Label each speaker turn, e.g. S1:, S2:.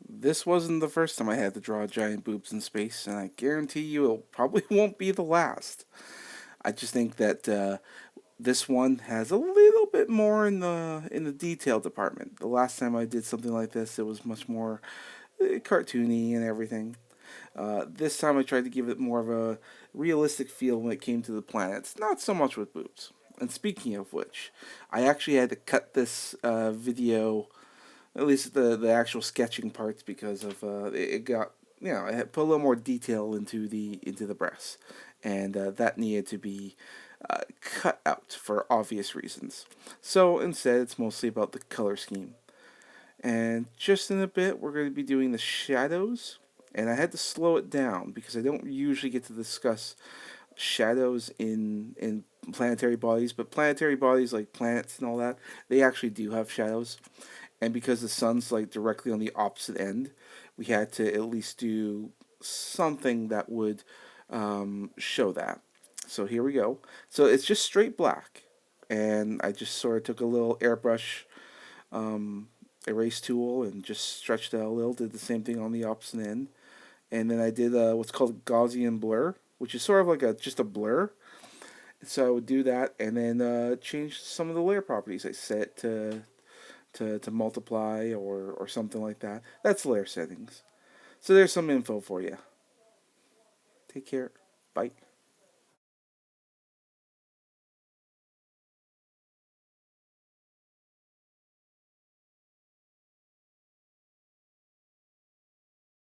S1: This wasn't the first time I had to draw giant boobs in space, and I guarantee you it probably won't be the last. I just think that this one has a little bit more in the detail department. The last time I did something like this, it was much more cartoony and everything. This time I tried to give it more of a realistic feel when it came to the planets, not so much with boobs. And speaking of which, I actually had to cut this video, at least the actual sketching parts, because of it got, I had put a little more detail into the breasts, and that needed to be cut out for obvious reasons. So instead, it's mostly about the color scheme. And just in a bit, we're going to be doing the shadows. And I had to slow it down because I don't usually get to discuss shadows in planetary bodies, but planetary bodies like planets and all that, they actually do have shadows. And because the sun's like directly on the opposite end, we had to at least do something that would show that. So here we go. So it's just straight black, and I just sort of took a little airbrush um, erase tool and just stretched it out a little. Did the same thing on the opposite end, and then I did what's called Gaussian blur, which is sort of like a just a blur. So I would do that, and then change some of the layer properties. I set it to multiply or something like that. That's layer settings. So there's some info for you. Take care. Bye.